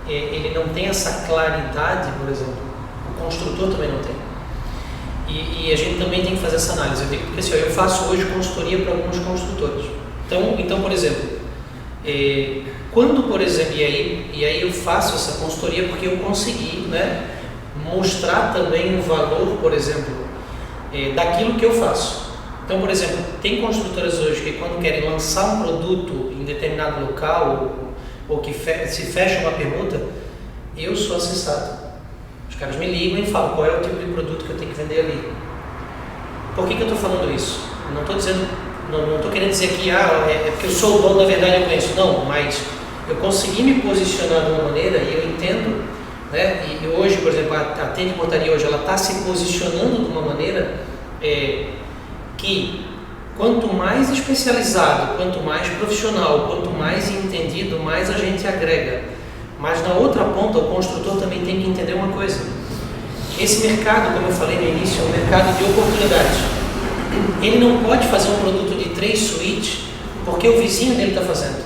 S3: ele não tem essa claridade, por exemplo, o construtor também não tem. E a gente também tem que fazer essa análise. Eu digo porque assim, eu faço hoje consultoria para alguns construtores. Então, por exemplo, quando, por exemplo, e aí eu faço essa consultoria porque eu consegui, né, mostrar também o valor, por exemplo, daquilo que eu faço. Então, por exemplo, tem construtoras hoje que quando querem lançar um produto em determinado local ou que se fecha uma permuta, eu sou acessado. Os caras me ligam e falam qual é o tipo de produto que eu tenho que vender ali. Por que eu estou falando isso? Não estou dizendo, não estou querendo dizer que é porque eu sou o dono da verdade e eu conheço. Não, mas eu consegui me posicionar de uma maneira e eu entendo, né? E hoje, por exemplo, a Tende Portaria hoje ela está se posicionando de uma maneira que quanto mais especializado, quanto mais profissional, quanto mais entendido, mais a gente agrega. Mas na outra ponta, o construtor também tem que entender uma coisa. Esse mercado, como eu falei no início, é um mercado de oportunidades. Ele não pode fazer um produto de 3 suítes porque o vizinho dele está fazendo.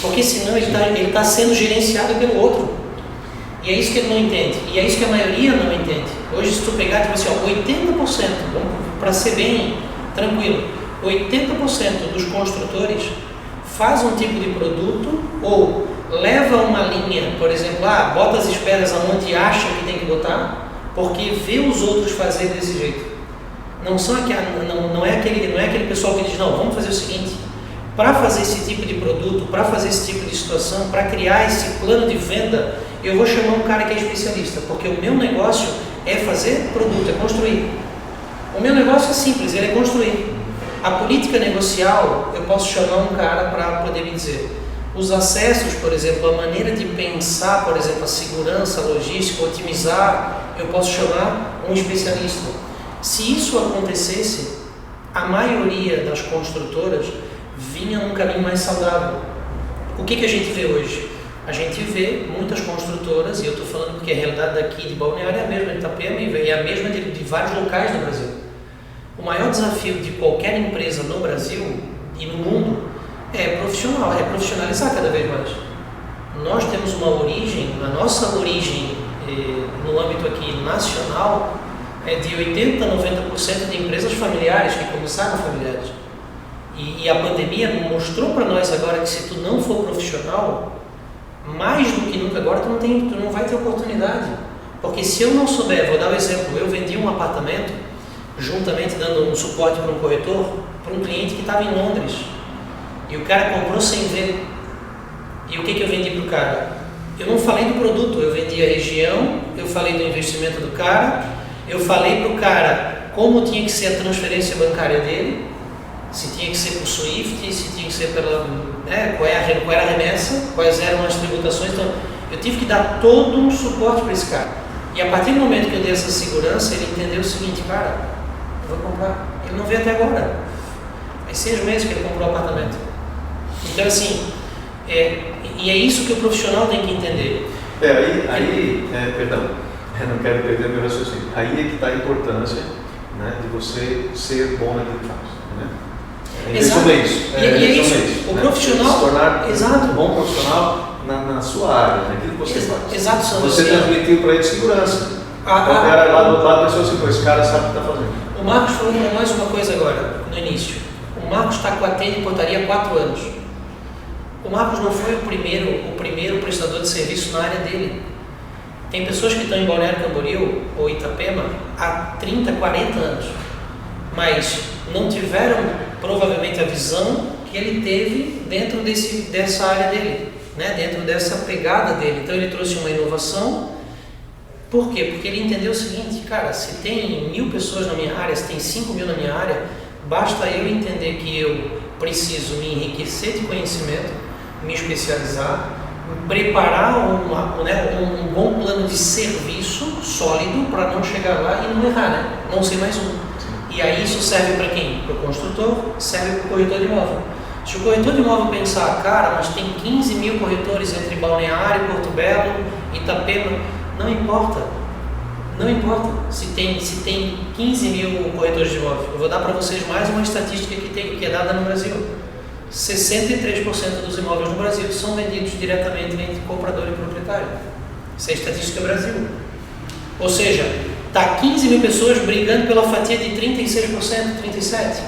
S3: Porque senão ele está sendo gerenciado pelo outro. E é isso que ele não entende. E é isso que a maioria não entende. Hoje, se tu pegar, tipo assim, 80%, para ser bem tranquilo, 80% dos construtores faz um tipo de produto ou leva uma linha, por exemplo, bota as esperas aonde acha que tem que botar, porque vê os outros fazer desse jeito. Não é aquele pessoal que diz, não, vamos fazer o seguinte, para fazer esse tipo de produto, para fazer esse tipo de situação, para criar esse plano de venda, eu vou chamar um cara que é especialista, porque o meu negócio é fazer produto, é construir. O meu negócio é simples, ele é construir. A política negocial, eu posso chamar um cara para poder me dizer. Os acessos, por exemplo, a maneira de pensar, por exemplo, a segurança, a logística, otimizar, eu posso chamar um especialista. Se isso acontecesse, a maioria das construtoras vinha num caminho mais saudável. O que a gente vê hoje? A gente vê muitas construtoras, e eu estou falando porque a realidade daqui de Balneário é a mesma de Itapema e é a mesma de vários locais do Brasil. O maior desafio de qualquer empresa no Brasil e no mundo é profissionalizar cada vez mais. Nós temos uma origem, a nossa origem no âmbito aqui nacional é de 80% a 90% de empresas familiares, que começaram familiares. E a pandemia mostrou para nós agora que se tu não for profissional, mais do que nunca agora, tu não vai ter oportunidade. Porque se eu não souber, vou dar um exemplo, eu vendi um apartamento, juntamente dando um suporte para um corretor, para um cliente que estava em Londres. E o cara comprou sem ver. E o que eu vendi para o cara? Eu não falei do produto, eu vendi a região, eu falei do investimento do cara, eu falei para o cara como tinha que ser a transferência bancária dele, se tinha que ser por SWIFT, se tinha que ser pela... qual era a remessa, quais eram as tributações. Então, eu tive que dar todo um suporte para esse cara. E a partir do momento que eu dei essa segurança, ele entendeu o seguinte: cara, eu vou comprar. Ele não veio até agora. Faz 6 meses que ele comprou o apartamento. Então, assim, e é isso que o profissional tem que entender.
S1: Perdão, eu não quero perder meu raciocínio. Aí é que está a importância, né, de você ser bom naquilo que faz. Né?
S3: Exato.
S1: É isso.
S3: O profissional,
S1: se tornar
S3: exato,
S1: um bom profissional na sua área, naquilo que você faz.
S3: Exato, Sandro.
S1: Você transmitiu para ele segurança. O cara lá do outro lado pensou assim: esse cara sabe o que está fazendo.
S3: O Marcos falou para nós uma coisa agora, no início. O Marcos está com a TEI de portaria há 4 anos. O Marcos não foi o primeiro prestador de serviço na área dele. Tem pessoas que estão em Balneário Camboriú ou Itapema há 30, 40 anos, mas não tiveram provavelmente a visão que ele teve dentro dessa área dele, né? Dentro dessa pegada dele. Então ele trouxe uma inovação. Por quê? Porque ele entendeu o seguinte: cara, se tem 1000 pessoas na minha área, se tem 5.000 na minha área, basta eu entender que eu preciso me enriquecer de conhecimento, me especializar, preparar um bom plano de serviço sólido para não chegar lá e não errar, né? Não ser mais um. E aí isso serve para quem? Para o construtor, serve para o corretor de imóvel. Se o corretor de imóvel pensar: cara, mas tem 15.000 corretores entre Balneário, Porto Belo, Itapema, não importa. Não importa se tem 15.000 corretores de imóvel. Eu vou dar para vocês mais uma estatística que é dada no Brasil. 63% dos imóveis no Brasil são vendidos diretamente entre comprador e proprietário. Isso é estatística do Brasil. Ou seja, está 15.000 pessoas brigando pela fatia de 36%, 37%.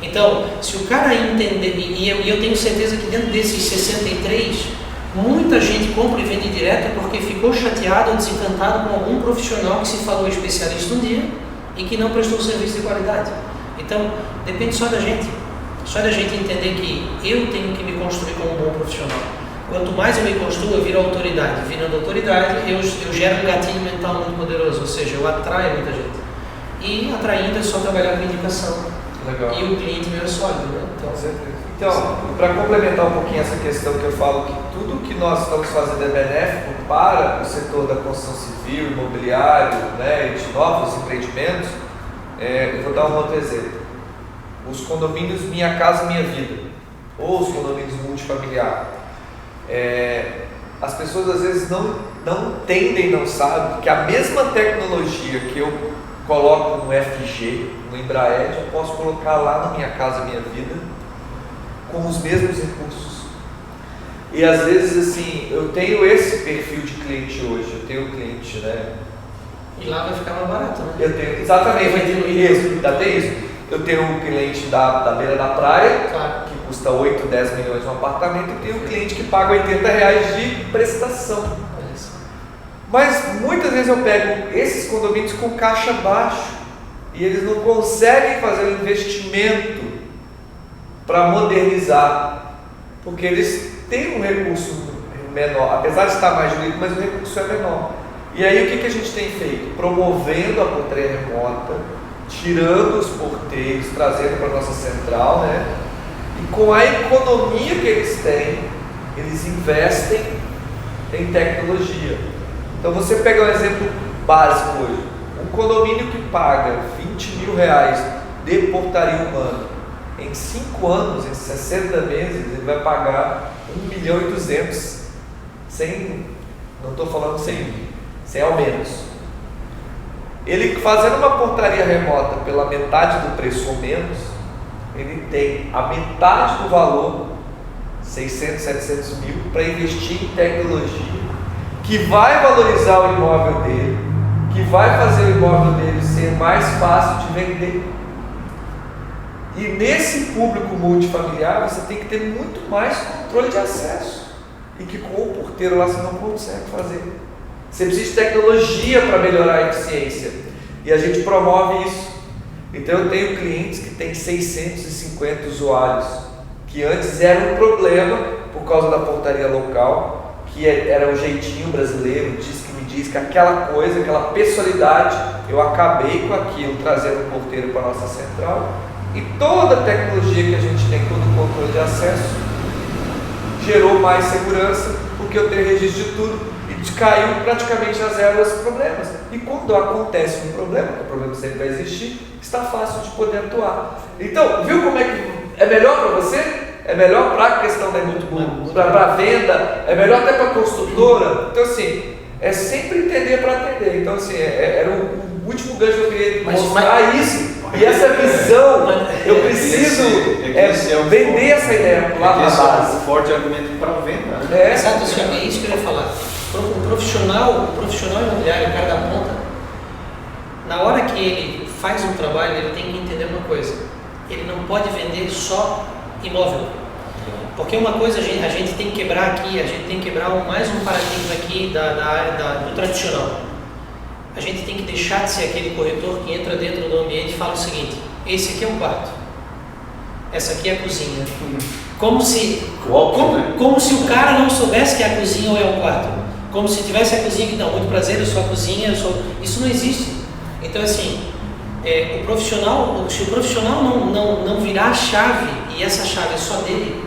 S3: Então, se o cara entender, e eu tenho certeza que dentro desses 63%, muita gente compra e vende direto porque ficou chateado ou desencantado com algum profissional que se falou especialista um dia e que não prestou serviço de qualidade. Então, depende só da gente. Só da gente entender que eu tenho que me construir como um bom profissional. Quanto mais eu me construo, eu viro autoridade. Virando autoridade, eu gero um gatilho mental muito poderoso, ou seja, eu atraio muita gente. E atraindo é só trabalhar com indicação.
S2: Legal.
S3: E o cliente meu é sólido, né?
S2: Então, para complementar um pouquinho essa questão que eu falo que tudo que nós estamos fazendo é benéfico para o setor da construção civil, imobiliário, né, e de novos empreendimentos, eu vou dar um outro exemplo. Os condomínios Minha Casa Minha Vida, ou os condomínios multifamiliar. As pessoas às vezes não entendem, não sabem que a mesma tecnologia que eu coloco no FG, no Embraer, eu posso colocar lá na Minha Casa Minha Vida com os mesmos recursos. E às vezes assim, eu tenho esse perfil de cliente hoje, eu tenho um cliente, né?
S3: E lá vai ficar mais barato, né?
S2: Eu tenho, exatamente, vai ter isso, ainda tem isso. Eu tenho um cliente da beira da praia,
S3: claro,
S2: que custa 8, 10 milhões um apartamento, e tenho um cliente que paga R$80 de prestação. Mas muitas vezes eu pego esses condomínios com caixa baixo e eles não conseguem fazer um investimento para modernizar, porque eles têm um recurso menor, apesar de estar mais diluído, mas o recurso é menor. E aí o que a gente tem feito? Promovendo a portaria remota, tirando os porteiros, trazendo para a nossa central, né? E com a economia que eles têm, eles investem em tecnologia. Então você pega um exemplo básico hoje, um condomínio que paga R$20 mil de portaria humana, em 5 anos, em 60 meses, ele vai pagar 1.200.000, não estou falando sem ao menos. Ele fazendo uma portaria remota pela metade do preço ou menos, ele tem a metade do valor, 600, 700 mil, para investir em tecnologia que vai valorizar o imóvel dele, que vai fazer o imóvel dele ser mais fácil de vender. E nesse público multifamiliar você tem que ter muito mais controle de acesso, e que com o porteiro lá você não consegue fazer. Você precisa de tecnologia para melhorar a eficiência, e a gente promove isso. Então eu tenho clientes que têm 650 usuários, que antes era um problema por causa da portaria local, que era o jeitinho brasileiro, diz que me diz que aquela coisa, aquela pessoalidade. Eu acabei com aquilo, trazendo o porteiro para a nossa central, e toda a tecnologia que a gente tem, todo o controle de acesso, gerou mais segurança, porque eu tenho registro de tudo, e caiu praticamente a zero os problemas. E quando acontece um problema, o problema sempre vai existir, está fácil de poder atuar. Então, viu como é que é melhor para você? É melhor para a questão da para a venda, é melhor até para a construtora. Então, assim, é sempre entender para atender. Então, assim, era o último gancho que eu queria mostrar isso. E essa visão, eu preciso vender essa ideia lá na base.
S1: É um forte argumento para a venda, né?
S3: Exato, é isso que eu ia falar. O profissional imobiliário, o cara da ponta, na hora que ele faz um trabalho, ele tem que entender uma coisa: ele não pode vender só imóvel. Porque uma coisa a gente tem que quebrar aqui, a gente tem que quebrar mais um paradigma aqui da área do tradicional. A gente tem que deixar de ser aquele corretor que entra dentro do ambiente e fala o seguinte: esse aqui é o quarto, essa aqui é a cozinha. Como se o cara não soubesse que é a cozinha ou é o quarto. Como se tivesse a cozinha que não, muito prazer, eu sou a cozinha, isso não existe. Então, assim, se o profissional não virar a chave, e essa chave é só dele,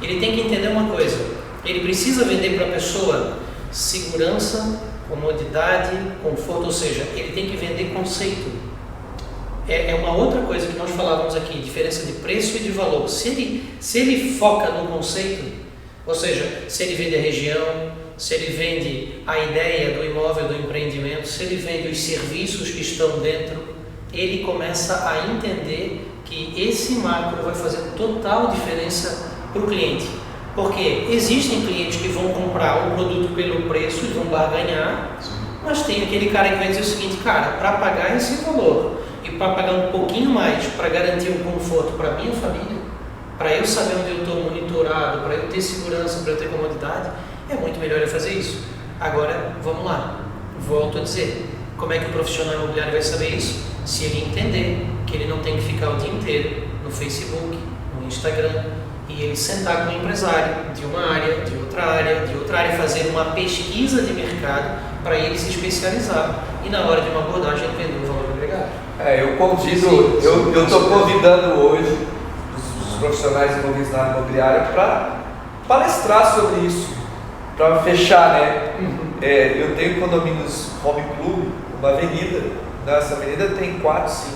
S3: ele tem que entender uma coisa: ele precisa vender para a pessoa segurança, comodidade, conforto, ou seja, ele tem que vender conceito. É uma outra coisa que nós falávamos aqui, diferença de preço e de valor. Se ele foca no conceito, ou seja, se ele vende a região, se ele vende a ideia do imóvel, do empreendimento, se ele vende os serviços que estão dentro, ele começa a entender que esse macro vai fazer total diferença para o cliente. Porque existem clientes que vão comprar um produto pelo preço e vão barganhar, mas tem aquele cara que vai dizer o seguinte: cara, para pagar esse valor e para pagar um pouquinho mais, para garantir um conforto para a minha família, para eu saber onde eu estou monitorado, para eu ter segurança, para eu ter comodidade, é muito melhor eu fazer isso. Agora, vamos lá, volto a dizer, como é que o profissional imobiliário vai saber isso? Se ele entender que ele não tem que ficar o dia inteiro no Facebook, no Instagram, e ele sentar com um empresário de uma área, de outra área, fazer uma pesquisa de mercado para ele se especializar e na hora de uma abordagem ele vender um valor agregado.
S2: Eu convido, eu estou convidando hoje os profissionais envolvidos na área imobiliária para palestrar sobre isso, para fechar, né? Eu tenho condomínios Home Club, uma avenida, nessa avenida tem 4, 5.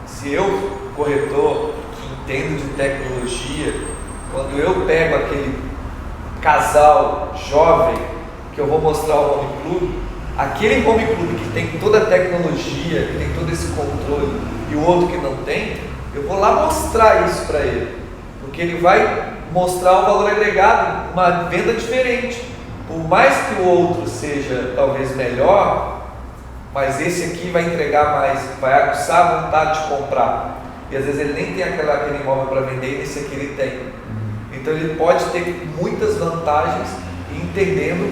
S2: Se eu, corretor, entendo de tecnologia, quando eu pego aquele casal jovem que eu vou mostrar o home club, aquele home club que tem toda a tecnologia, que tem todo esse controle, e o outro que não tem, eu vou lá mostrar isso para ele, porque ele vai mostrar um valor agregado, uma venda diferente. Por mais que o outro seja talvez melhor, mas esse aqui vai entregar mais, vai aguçar a vontade de comprar. E às vezes ele nem tem aquele imóvel para vender, e esse aqui ele tem. Então ele pode ter muitas vantagens, entendendo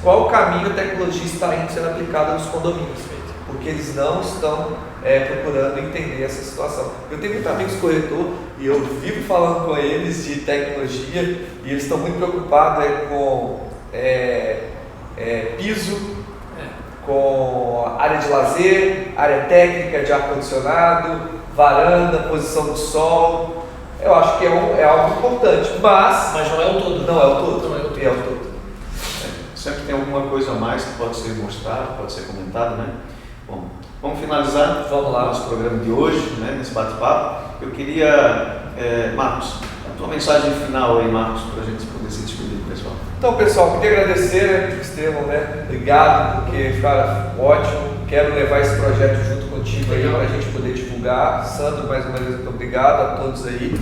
S2: qual o caminho a tecnologia está indo sendo aplicada nos condomínios, porque eles não estão procurando entender essa situação. Eu tenho muitos amigos corretor e eu vivo falando com eles de tecnologia, e eles estão muito preocupados com piso, com área de lazer, área técnica de ar-condicionado, varanda, posição do sol. Eu acho que é algo importante, mas
S3: não é o todo.
S2: Não é o todo.
S3: Não é o todo.
S2: É o todo.
S1: Sempre tem alguma coisa a mais que pode ser mostrado, pode ser comentado, né? Bom, Vamos finalizar
S2: Vamos lá.
S1: o nosso programa de hoje, né, nesse bate-papo. Eu queria, Marcos, a tua mensagem final aí, Marcos, para a gente poder se despedir, pessoal.
S2: Então, pessoal, queria agradecer, né, Estevão, né? Obrigado, porque, cara, ótimo. Quero levar esse projeto junto contigo aí para a gente poder divulgar. Sandro, mais uma vez, muito obrigado a todos aí.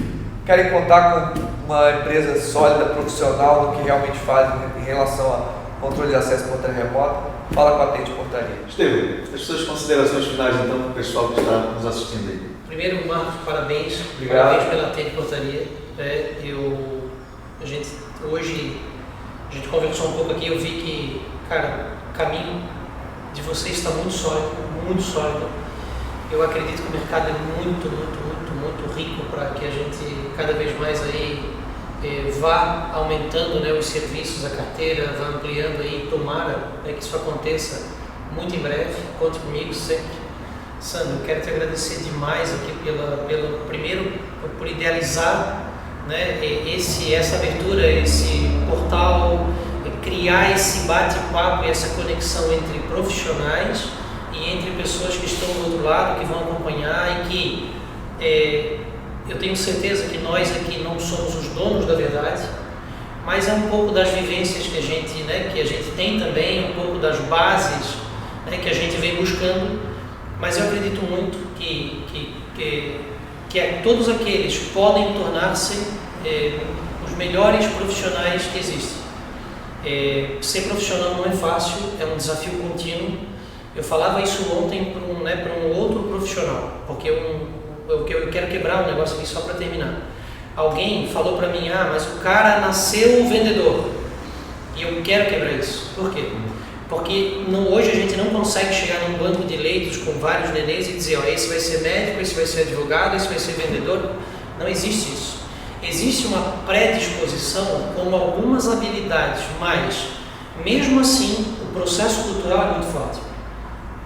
S2: Querem contar com uma empresa sólida, profissional, no que realmente faz em relação a controle de acesso por portaria remota? Fala com a Atente Portaria.
S1: Estevão, as suas considerações finais, então, para o pessoal que está nos assistindo aí.
S3: Primeiro, Marcos, parabéns.
S2: Obrigado.
S3: Parabéns pela Atente Portaria. Hoje, a gente conversou um pouco aqui, eu vi que, cara, o caminho de vocês está muito sólido, muito sólido. Eu acredito que o mercado é muito rico para que a gente cada vez mais aí vá aumentando, né, os serviços, a carteira, vá ampliando aí, tomara, né, que isso aconteça muito em breve. Conte comigo sempre. Sandro, eu quero te agradecer demais aqui primeiro por idealizar, né, essa abertura, esse portal, criar esse bate-papo e essa conexão entre profissionais e entre pessoas que estão do outro lado, que vão acompanhar e que eu tenho certeza que nós aqui não somos os donos da verdade, mas é um pouco das vivências que a gente tem também, um pouco das bases, né, que a gente vem buscando, mas eu acredito muito que todos aqueles podem tornar-se os melhores profissionais que existem. Ser profissional não é fácil, é um desafio contínuo. Eu falava isso ontem para um outro profissional, porque eu quero quebrar um negócio aqui só para terminar. Alguém falou para mim, mas o cara nasceu vendedor, e eu quero quebrar isso. Por quê? Porque hoje a gente não consegue chegar num banco de leitos com vários nenéns e dizer, esse vai ser médico, esse vai ser advogado, esse vai ser vendedor. Não existe isso. Existe uma predisposição com algumas habilidades, mas mesmo assim o processo cultural é muito forte.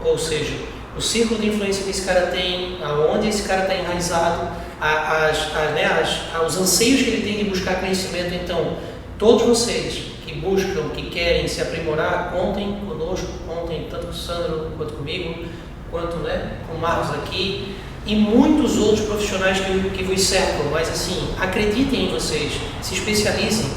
S3: Ou seja, o círculo de influência que esse cara tem, aonde esse cara está enraizado, os anseios que ele tem de buscar conhecimento. Então, todos vocês que buscam, que querem se aprimorar, contem conosco, contem tanto com o Sandro quanto comigo, quanto, né, com o Marcos aqui e muitos outros profissionais que vos cercam. Mas assim, acreditem em vocês, se especializem,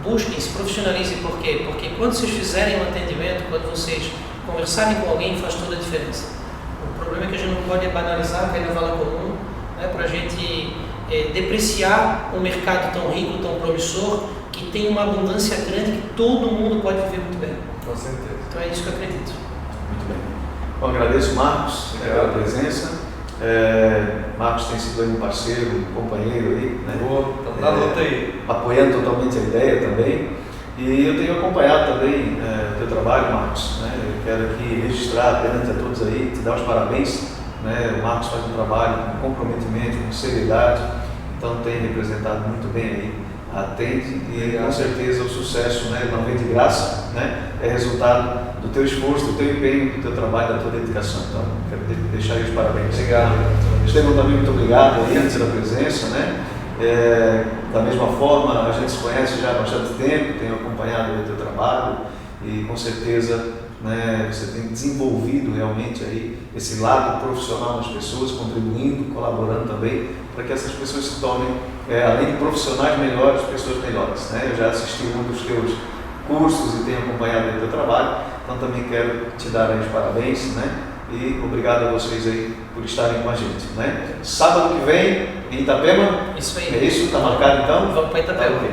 S3: busquem, se profissionalizem. Por quê? Porque quando vocês fizerem um atendimento, quando vocês conversarem com alguém, faz toda a diferença. O problema é que a gente não pode banalizar, cair na vala comum, né, para a gente depreciar um mercado tão rico, tão promissor, que tem uma abundância grande que todo mundo pode viver muito bem.
S2: Com certeza.
S3: Então é isso que eu acredito.
S1: Muito bem. Bom, agradeço, Marcos, pela presença. Marcos tem sido um parceiro, um companheiro aí, né?
S2: Boa, estamos na luta aí.
S1: Apoiando totalmente a ideia também. E eu tenho acompanhado também o teu trabalho, Marcos, né? Eu quero aqui registrar perante a todos aí, te dar os parabéns, né? O Marcos faz um trabalho com comprometimento, com seriedade, então tem representado muito bem aí a Atente e com certeza o sucesso, né, não vem de graça, né? É resultado do teu esforço, do teu empenho, do teu trabalho, da tua dedicação. Então, quero deixar aí os parabéns.
S2: Obrigado.
S1: Estevão, também muito obrigado aí antes da presença, né? Da mesma forma, a gente se conhece já há bastante tempo, tenho acompanhado o teu trabalho e com certeza, né, você tem desenvolvido realmente aí esse lado profissional das pessoas, contribuindo, colaborando também para que essas pessoas se tornem, além de profissionais melhores, pessoas melhores, né? Eu já assisti um dos teus cursos e tenho acompanhado o teu trabalho, então também quero te dar aí os parabéns, né? E obrigado a vocês aí por estarem com a gente, né? Sábado que vem, em Itapema.
S3: Isso aí.
S1: É isso? Está marcado então?
S3: Vamos para Itapema.
S1: Okay.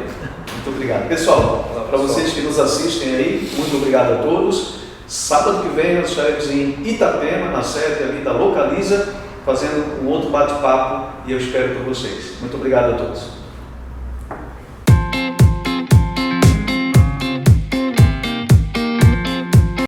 S1: Muito obrigado. Pessoal, para vocês que nos assistem aí, muito obrigado a todos. Sábado que vem nós estaremos em Itapema, na sede ali da Localiza, fazendo um outro bate-papo e eu espero por vocês. Muito obrigado a todos.